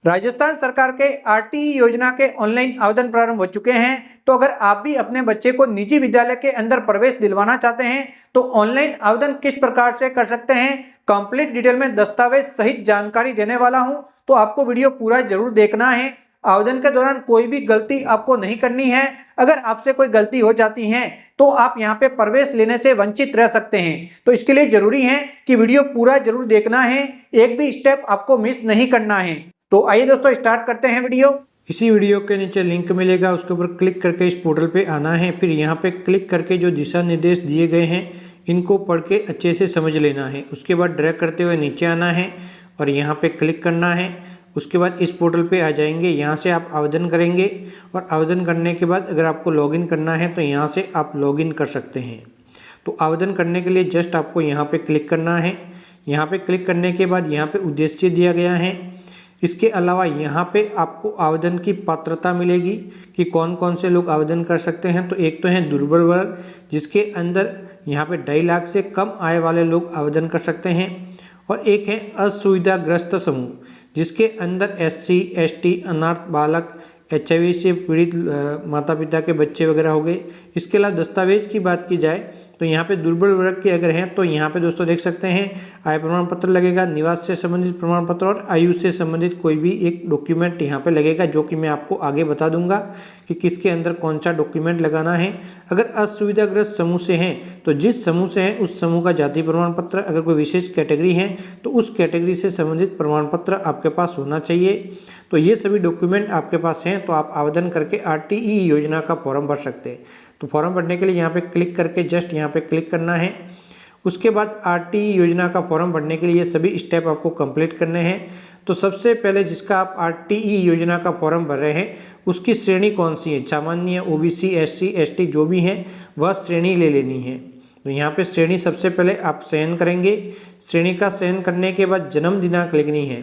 राजस्थान सरकार के आरटीई योजना के ऑनलाइन आवेदन प्रारंभ हो चुके हैं। तो अगर आप भी अपने बच्चे को निजी विद्यालय के अंदर प्रवेश दिलवाना चाहते हैं तो ऑनलाइन आवेदन किस प्रकार से कर सकते हैं, कंप्लीट डिटेल में दस्तावेज सहित जानकारी देने वाला हूं। तो आपको वीडियो पूरा जरूर देखना है। आवेदन के दौरान कोई भी गलती आपको नहीं करनी है। अगर आपसे कोई गलती हो जाती है तो आप यहाँ पे प्रवेश लेने से वंचित रह सकते हैं। तो इसके लिए जरूरी है कि वीडियो पूरा जरूर देखना है, एक भी स्टेप आपको मिस नहीं करना है। तो आइए दोस्तों स्टार्ट करते हैं वीडियो। इसी वीडियो के नीचे लिंक मिलेगा, उसके ऊपर क्लिक करके इस पोर्टल पे आना है। फिर यहाँ पे क्लिक करके जो दिशा निर्देश दिए गए हैं इनको पढ़ के अच्छे से समझ लेना है। उसके बाद ड्रैग करते हुए नीचे आना है और यहाँ पे क्लिक करना है। उसके बाद इस पोर्टल पे आ जाएंगे, यहाँ से आप आवेदन करेंगे और आवेदन करने के बाद अगर आपको लॉगिन करना है तो यहाँ से आप लॉगिन कर सकते हैं। तो आवेदन करने के लिए जस्ट आपको यहाँ पे क्लिक करना है। यहाँ पे क्लिक करने के बाद यहाँ पे उद्देश्य दिया गया है। इसके अलावा यहाँ पे आपको आवेदन की पात्रता मिलेगी कि कौन कौन से लोग आवेदन कर सकते हैं। तो एक तो है दुर्बल वर्ग, जिसके अंदर यहाँ पे 2.5 लाख से कम आय वाले लोग आवेदन कर सकते हैं। और एक है असुविधाग्रस्त समूह, जिसके अंदर SC ST अनाथ बालक, HIV से पीड़ित माता पिता के बच्चे वगैरह हो गए। इसके अलावा दस्तावेज की बात की जाए तो यहाँ पे दुर्बल वर्ग के अगर हैं तो यहाँ पे दोस्तों देख सकते हैं आय प्रमाण पत्र लगेगा, निवास से संबंधित प्रमाण पत्र और आयु से संबंधित कोई भी एक डॉक्यूमेंट यहाँ पे लगेगा, जो कि मैं आपको आगे बता दूंगा कि किसके अंदर कौन सा डॉक्यूमेंट लगाना है। अगर असुविधाग्रस्त समूह से हैं तो जिस समूह से हैं उस समूह का जाति प्रमाण पत्र, अगर कोई विशेष कैटेगरी है तो उस कैटेगरी से संबंधित प्रमाण पत्र आपके पास होना चाहिए। तो ये सभी डॉक्यूमेंट आपके पास हैं तो आप आवेदन करके आरटीई योजना का फॉर्म भर सकते हैं। तो फॉर्म भरने के लिए यहाँ पे क्लिक करके जस्ट यहाँ पे क्लिक करना है। उसके बाद आरटीई योजना का फॉर्म भरने के लिए ये सभी स्टेप आपको कंप्लीट करने हैं। तो सबसे पहले जिसका आप आरटीई योजना का फॉर्म भर रहे हैं उसकी श्रेणी कौन सी है, सामान्य, OBC, SC ST जो भी है वह श्रेणी ले लेनी है। तो यहाँ पे श्रेणी सबसे पहले आप चयन करेंगे। श्रेणी का चयन करने के बाद जन्म दिनांक लिखनी है।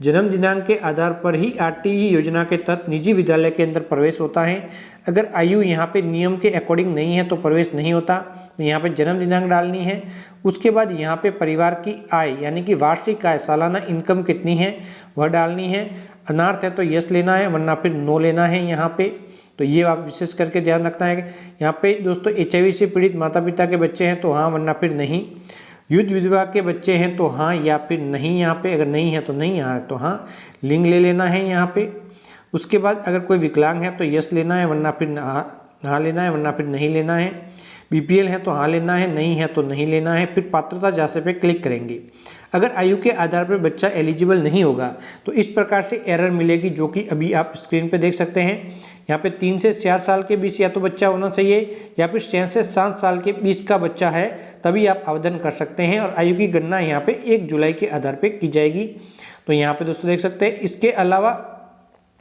जन्म दिनांक के आधार पर ही आरटीई योजना के तहत निजी विद्यालय के अंदर प्रवेश होता है। अगर आयु यहाँ पे नियम के अकॉर्डिंग नहीं है तो प्रवेश नहीं होता। तो यहाँ पे जन्म दिनांक डालनी है। उसके बाद यहाँ पे परिवार की आय यानी कि वार्षिक आय, सालाना इनकम कितनी है वह डालनी है। अनार्थ है तो यस लेना है, वरना फिर नो लेना है यहाँ पे। तो ये आप विशेष करके ध्यान रखना है। यहाँ पे दोस्तों HIV से पीड़ित माता पिता के बच्चे हैं तो हाँ, वरना फिर नहीं। युद्ध विधवा के बच्चे हैं तो हाँ या फिर नहीं, यहाँ पे अगर नहीं है तो नहीं, यहाँ तो हाँ। लिंग ले लेना है यहाँ पे। उसके बाद अगर कोई विकलांग है तो यस लेना है, वरना फिर हाँ लेना है, वरना फिर नहीं लेना है। BPL है तो हाँ लेना है, नहीं है तो नहीं लेना है। फिर पात्रता जांच पे क्लिक करेंगे। अगर आयु के आधार पर बच्चा एलिजिबल नहीं होगा तो इस प्रकार से एरर मिलेगी, जो कि अभी आप स्क्रीन पे देख सकते हैं। यहाँ पे 3 से 4 साल के बीच या तो बच्चा होना चाहिए या फिर 6 से 7 साल के बीच का बच्चा है, तभी आप आवेदन कर सकते हैं। और आयु की गणना यहाँ पे 1 जुलाई के आधार पे की जाएगी। तो यहाँ पे दोस्तों देख सकते हैं। इसके अलावा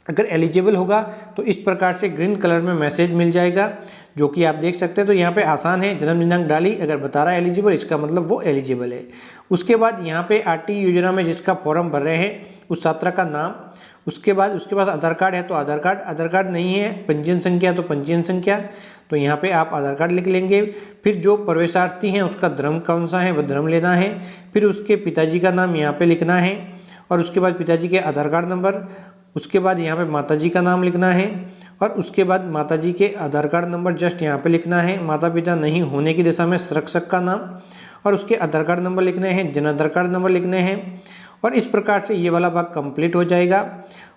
अगर एलिजिबल होगा तो इस प्रकार से ग्रीन कलर में मैसेज मिल जाएगा, जो कि आप देख सकते हैं। तो यहाँ पे आसान है, जन्म दिनांक डाली, अगर बता रहा है एलिजिबल, इसका मतलब वो एलिजिबल है। उसके बाद यहाँ पे आरटीई योजना में जिसका फॉर्म भर रहे हैं उस छात्रा का नाम। उसके बाद उसके पास आधार कार्ड है तो आधार कार्ड, आधार कार्ड नहीं है पंजीयन संख्या तो पंजीयन संख्या। तो यहाँ पे आप आधार कार्ड लिख लेंगे। फिर जो प्रवेशार्थी हैं उसका धर्म कौन सा है वह धर्म लेना है। फिर उसके पिताजी का नाम यहाँ पे लिखना है और उसके बाद पिताजी के आधार कार्ड नंबर। उसके बाद यहाँ पे माताजी का नाम लिखना है और उसके बाद माताजी के आधार कार्ड नंबर जस्ट यहाँ पे लिखना है। माता पिता नहीं होने की दशा में संरक्षक का नाम और उसके आधार कार्ड नंबर लिखने हैं, जन आधार कार्ड नंबर लिखने हैं। और इस प्रकार से ये वाला भाग कंप्लीट हो जाएगा।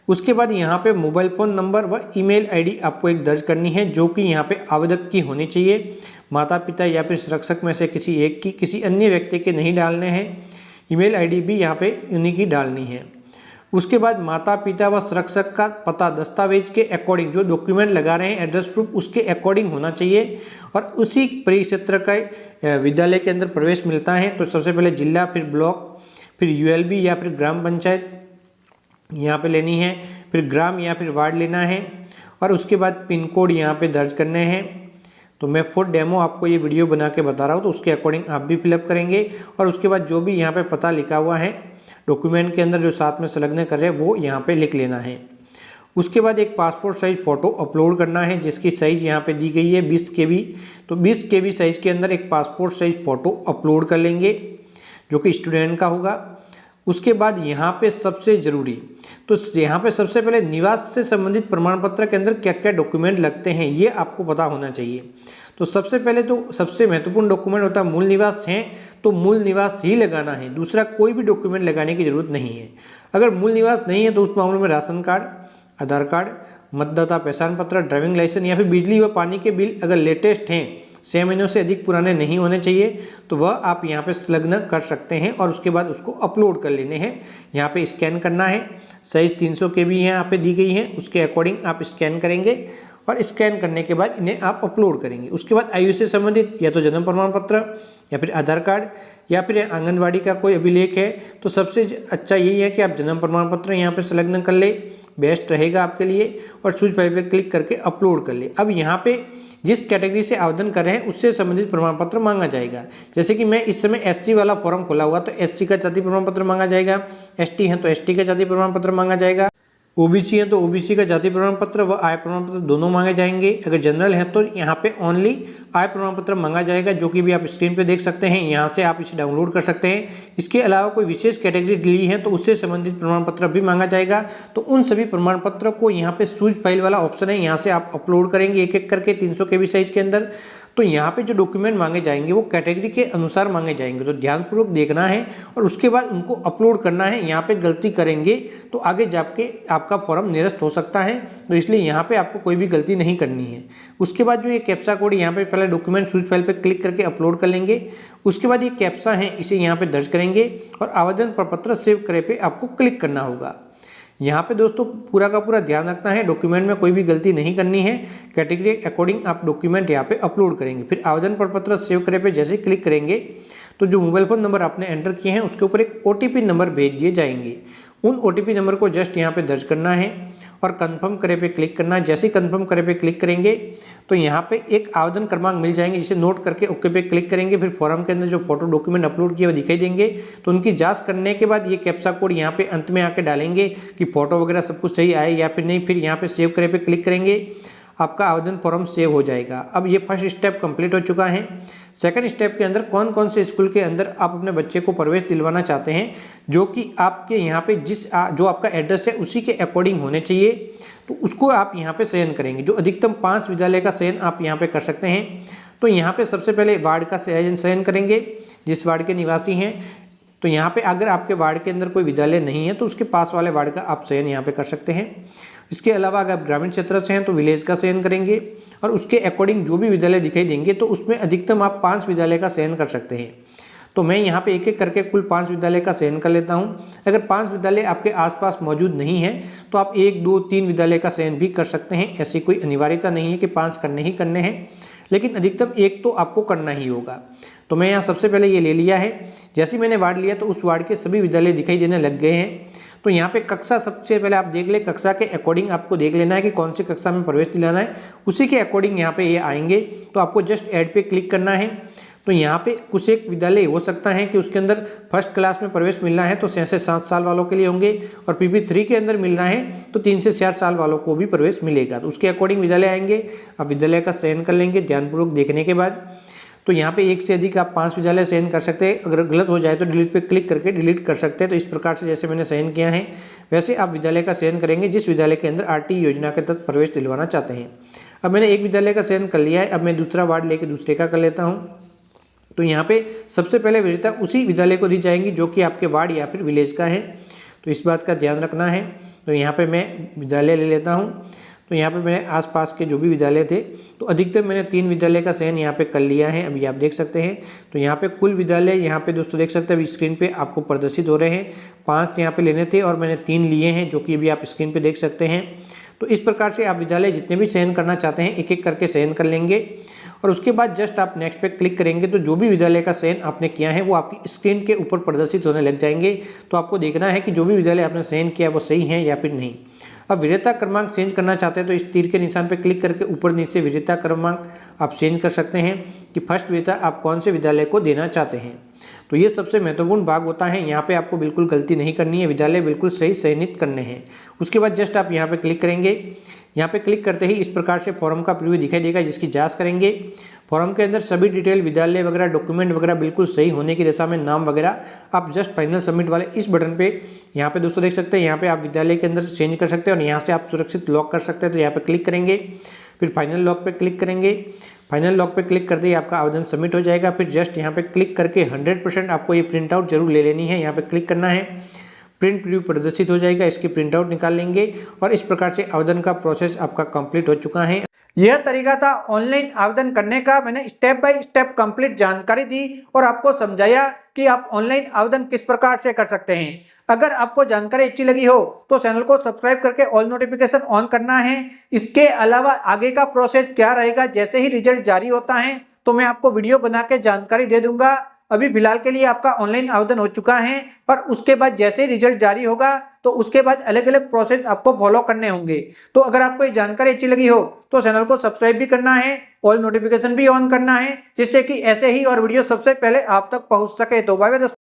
उसके बाद यहाँ पे मोबाइल फ़ोन नंबर व ईमेल आईडी आपको एक दर्ज करनी है, जो कि यहाँ पे आवेदक की होनी चाहिए। माता पिता या फिर संरक्षक में से किसी एक की, किसी अन्य व्यक्ति के नहीं डालने हैं। ईमेल आईडी भी यहाँ पे उन्हीं की डालनी है। उसके बाद माता पिता व संरक्षक का पता दस्तावेज के अकॉर्डिंग, जो डॉक्यूमेंट लगा रहे हैं एड्रेस प्रूफ उसके अकॉर्डिंग होना चाहिए और उसी परिक्षेत्र का विद्यालय के अंदर प्रवेश मिलता है। तो सबसे पहले जिला, फिर ब्लॉक, फिर ULB या फिर ग्राम पंचायत यहाँ पे लेनी है, फिर ग्राम या फिर वार्ड लेना है और उसके बाद पिन कोड यहाँ पे दर्ज करने हैं। तो मैं फॉर डेमो आपको ये वीडियो बना के बता रहा हूँ, तो उसके अकॉर्डिंग आप भी फिलअप करेंगे। और उसके बाद जो भी यहाँ पे पता लिखा हुआ है डॉक्यूमेंट के अंदर जो साथ में संलग्न कर रहे हैं वो यहाँ पे लिख लेना है। उसके बाद एक पासपोर्ट साइज फ़ोटो अपलोड करना है, जिसकी साइज़ यहाँ पे दी गई है 20 KB। तो 20 KB साइज़ के अंदर एक पासपोर्ट साइज फ़ोटो अपलोड कर लेंगे, जो कि स्टूडेंट का होगा। उसके बाद यहाँ पे सबसे ज़रूरी, तो यहाँ पे सबसे पहले निवास से संबंधित प्रमाण पत्र के अंदर क्या क्या डॉक्यूमेंट लगते हैं ये आपको पता होना चाहिए। तो सबसे पहले तो सबसे महत्वपूर्ण डॉक्यूमेंट होता है मूल निवास है, तो मूल निवास ही लगाना है, दूसरा कोई भी डॉक्यूमेंट लगाने की जरूरत नहीं है। अगर मूल निवास नहीं है तो उस मामले में राशन कार्ड, आधार कार्ड, मतदाता पहचान पत्र, ड्राइविंग लाइसेंस या फिर बिजली व पानी के बिल अगर लेटेस्ट हैं, 6 महीनों से अधिक पुराने नहीं होने चाहिए, तो वह आप यहाँ पे संलग्न कर सकते हैं और उसके बाद उसको अपलोड कर लेने हैं। यहाँ पे स्कैन करना है, साइज़ 300 KB यहाँ पे दी गई है, उसके अकॉर्डिंग आप स्कैन करेंगे और स्कैन करने के बाद इन्हें आप अपलोड करेंगे। उसके बाद आयु से संबंधित या तो जन्म प्रमाण पत्र या फिर आधार कार्ड या फिर आंगनवाड़ी का कोई अभिलेख है, तो सबसे अच्छा यही है कि आप जन्म प्रमाण पत्र यहाँ पे संलग्न कर ले, बेस्ट रहेगा आपके लिए, और चूज फाइल पे क्लिक करके अपलोड कर ले। अब यहाँ पे जिस कैटेगरी से आवेदन कर रहे हैं उससे संबंधित प्रमाण पत्र मांगा जाएगा। जैसे कि मैं इस समय SC वाला फॉर्म खोला हुआ, तो SC का जाति प्रमाण पत्र मांगा जाएगा, ST है तो ST का जाति प्रमाण पत्र मांगा जाएगा, OBC है तो OBC का जाति प्रमाण पत्र व आय प्रमाण पत्र दोनों मांगे जाएंगे। अगर जनरल है तो यहाँ पे ओनली आय प्रमाण पत्र मांगा जाएगा, जो कि भी आप स्क्रीन पे देख सकते हैं, यहाँ से आप इसे डाउनलोड कर सकते हैं। इसके अलावा कोई विशेष कैटेगरी ली है तो उससे संबंधित प्रमाण पत्र भी मांगा जाएगा। तो उन सभी प्रमाण पत्रों को यहाँ पे चूज फाइल वाला ऑप्शन है, यहाँ से आप अपलोड करेंगे एक एक करके 300 KB साइज के अंदर। तो यहाँ पे जो डॉक्यूमेंट मांगे जाएंगे वो कैटेगरी के अनुसार मांगे जाएंगे, तो ध्यानपूर्वक देखना है और उसके बाद उनको अपलोड करना है। यहाँ पे गलती करेंगे तो आगे जाके आपका फॉर्म निरस्त हो सकता है, तो इसलिए यहाँ पे आपको कोई भी गलती नहीं करनी है। उसके बाद जो ये कैप्सा कोड यहाँ पे पहले डॉक्यूमेंट चूज फाइल पे क्लिक करके अपलोड कर लेंगे। उसके बाद ये कैप्सा है इसे यहाँ पे दर्ज करेंगे और आवेदन प्रपत्र सेव करे पे आपको क्लिक करना होगा। यहाँ पे दोस्तों पूरा का पूरा ध्यान रखना है, डॉक्यूमेंट में कोई भी गलती नहीं करनी है, कैटेगरी अकॉर्डिंग आप डॉक्यूमेंट यहाँ पे अपलोड करेंगे। फिर आवेदन प्रपत्र सेव करे पे जैसे क्लिक करेंगे तो जो मोबाइल फ़ोन नंबर आपने एंटर किए हैं उसके ऊपर एक OTP नंबर भेज दिए जाएंगे। उन OTP नंबर को जस्ट यहाँ पे दर्ज करना है और कंफर्म करे पे क्लिक करना है। जैसे ही कंफर्म करे पे क्लिक करेंगे तो यहाँ पे एक आवेदन क्रमांक मिल जाएंगे, जिसे नोट करके ओके पे क्लिक करेंगे। फिर फॉर्म के अंदर जो फोटो डॉक्यूमेंट अपलोड किए वो दिखाई देंगे, तो उनकी जांच करने के बाद ये कैप्चा कोड यहाँ पे अंत में आके डालेंगे कि फोटो वगैरह सब कुछ सही आए या फिर नहीं। फिर यहाँ पे सेव करे पे क्लिक करेंगे, आपका आवेदन फॉर्म सेव हो जाएगा। अब ये फर्स्ट स्टेप कंप्लीट हो चुका है। सेकंड स्टेप के अंदर कौन कौन से स्कूल के अंदर आप अपने बच्चे को प्रवेश दिलवाना चाहते हैं, जो कि आपके यहाँ पे जो आपका एड्रेस है उसी के अकॉर्डिंग होने चाहिए, तो उसको आप यहाँ पे चयन करेंगे। जो अधिकतम 5 विद्यालय का चयन आप यहाँ पे कर सकते हैं। तो यहाँ पे सबसे पहले वार्ड का चयन करेंगे, जिस वार्ड के निवासी हैं। तो यहाँ पे अगर आपके वार्ड के अंदर कोई विद्यालय नहीं है तो उसके पास वाले वार्ड का आप चयन यहाँ पे कर सकते हैं। इसके अलावा अगर ग्रामीण क्षेत्र से हैं तो विलेज का चयन करेंगे और उसके अकॉर्डिंग जो भी विद्यालय दिखाई देंगे तो उसमें अधिकतम आप 5 विद्यालय का चयन कर सकते हैं। तो मैं यहाँ पे एक एक करके कुल 5 विद्यालय का चयन कर लेता हूँ। अगर 5 विद्यालय आपके आसपास मौजूद नहीं है तो आप 1, 2, 3 विद्यालय का चयन भी कर सकते हैं। ऐसी कोई अनिवार्यता नहीं है कि 5 करने ही करने हैं, लेकिन अधिकतम 1 तो आपको करना ही होगा। तो मैं यहाँ सबसे पहले ये ले लिया है। जैसे ही मैंने वार्ड लिया तो उस वार्ड के सभी विद्यालय दिखाई देने लग गए हैं। तो यहाँ पे कक्षा सबसे पहले आप देख ले, कक्षा के अकॉर्डिंग आपको देख लेना है कि कौन सी कक्षा में प्रवेश दिलाना है, उसी के अकॉर्डिंग यहाँ पे ये आएंगे। तो आपको जस्ट ऐड पे क्लिक करना है। तो यहाँ पे कुछ एक विद्यालय हो सकता है कि उसके अंदर फर्स्ट क्लास में प्रवेश मिलना है तो 6 से 7 साल वालों के लिए होंगे, और PP3 के अंदर मिलना है तो 3 से 4 साल वालों को भी प्रवेश मिलेगा। तो उसके अकॉर्डिंग विद्यालय आएंगे, आप विद्यालय का चयन कर लेंगे ध्यानपूर्वक देखने के बाद। तो यहाँ पे 1 से अधिक आप 5 विद्यालय चयन कर सकते हैं। अगर गलत हो जाए तो डिलीट पे क्लिक करके डिलीट कर सकते हैं। तो इस प्रकार से जैसे मैंने चयन किया है वैसे आप विद्यालय का चयन करेंगे जिस विद्यालय के अंदर RT योजना के तहत प्रवेश दिलवाना चाहते हैं। अब मैंने एक विद्यालय का चयन कर लिया है, अब मैं दूसरा वार्ड लेके दूसरे का कर लेता हूँ। तो यहाँ पे सबसे पहले वरीयता उसी विद्यालय को दी जाएंगी जो कि आपके वार्ड या फिर विलेज का है, तो इस बात का ध्यान रखना है। तो यहाँ पे मैं विद्यालय ले लेता हूँ। तो यहाँ पे मेरे आसपास के जो भी विद्यालय थे तो अधिकतर मैंने 3 विद्यालय का चयन यहाँ पे कर लिया है, अभी आप देख सकते हैं। तो यहाँ पे कुल विद्यालय यहाँ पे दोस्तों देख सकते हैं, अभी स्क्रीन पे आपको प्रदर्शित हो रहे हैं। 5 यहाँ पे लेने थे और मैंने 3 लिए हैं, जो कि अभी आप स्क्रीन पे देख सकते हैं। तो इस प्रकार से आप विद्यालय जितने भी चयन करना चाहते हैं एक एक करके चयन कर लेंगे और उसके बाद जस्ट आप नेक्स्ट पे क्लिक करेंगे तो जो भी विद्यालय का चयन आपने किया है वो आपकी स्क्रीन के ऊपर प्रदर्शित होने लग जाएंगे। तो आपको देखना है कि जो भी विद्यालय आपने चयन किया वो सही है या फिर नहीं। अब वरीयता क्रमांक चेंज करना चाहते हैं तो इस तीर के निशान पर क्लिक करके ऊपर नीचे वरीयता क्रमांक आप चेंज कर सकते हैं कि फर्स्ट वरीयता आप कौन से विद्यालय को देना चाहते हैं। तो ये सबसे महत्वपूर्ण भाग होता है। यहाँ पे आपको बिल्कुल गलती नहीं करनी है, विद्यालय बिल्कुल सही चयनित करने हैं। उसके बाद जस्ट आप यहाँ पे क्लिक करेंगे। यहाँ पे क्लिक करते ही इस प्रकार से फॉर्म का प्रीव्यू दिखाई देगा, जिसकी जांच करेंगे। फॉर्म के अंदर सभी डिटेल, विद्यालय वगैरह, डॉक्यूमेंट वगैरह बिल्कुल सही होने की दशा में, नाम वगैरह, आप जस्ट फाइनल सबमिट वाले इस बटन पे यहाँ पे दोस्तों देख सकते हैं। यहाँ पे आप विद्यालय के अंदर चेंज कर सकते हैं और यहाँ से आप सुरक्षित लॉक कर सकते हैं। तो यहाँ पे क्लिक करेंगे, फिर फाइनल लॉक पे क्लिक करेंगे। फाइनल लॉक पे क्लिक करते ही आपका आवेदन सबमिट हो जाएगा। फिर जस्ट यहाँ पे क्लिक करके 100% आपको ये प्रिंट आउट जरूर ले लेनी है। यहाँ पे क्लिक करना है, प्रिंट प्रीव्यू प्रदर्शित हो जाएगा, इसकी प्रिंट आउट निकाल लेंगे और इस प्रकार से आवेदन का प्रोसेस आपका कंप्लीट हो चुका है। यह तरीका था ऑनलाइन आवेदन करने का। मैंने स्टेप बाय स्टेप कंप्लीट जानकारी दी और आपको समझाया कि आप ऑनलाइन आवेदन किस प्रकार से कर सकते हैं। अगर आपको जानकारी अच्छी लगी हो तो चैनल को सब्सक्राइब करके ऑल नोटिफिकेशन ऑन करना है। इसके अलावा आगे का प्रोसेस क्या रहेगा, जैसे ही रिजल्ट जारी होता है तो मैं आपको वीडियो बना के जानकारी दे दूंगा। अभी फिलहाल के लिए आपका ऑनलाइन आवेदन हो चुका है, पर उसके बाद जैसे रिजल्ट जारी होगा तो उसके बाद अलग अलग प्रोसेस आपको फॉलो करने होंगे। तो अगर आपको ये जानकारी अच्छी लगी हो तो चैनल को सब्सक्राइब भी करना है, ऑल नोटिफिकेशन भी ऑन करना है, जिससे कि ऐसे ही और वीडियो सबसे पहले आप तक पहुंच सके। तो बाय बाय दोस्तों।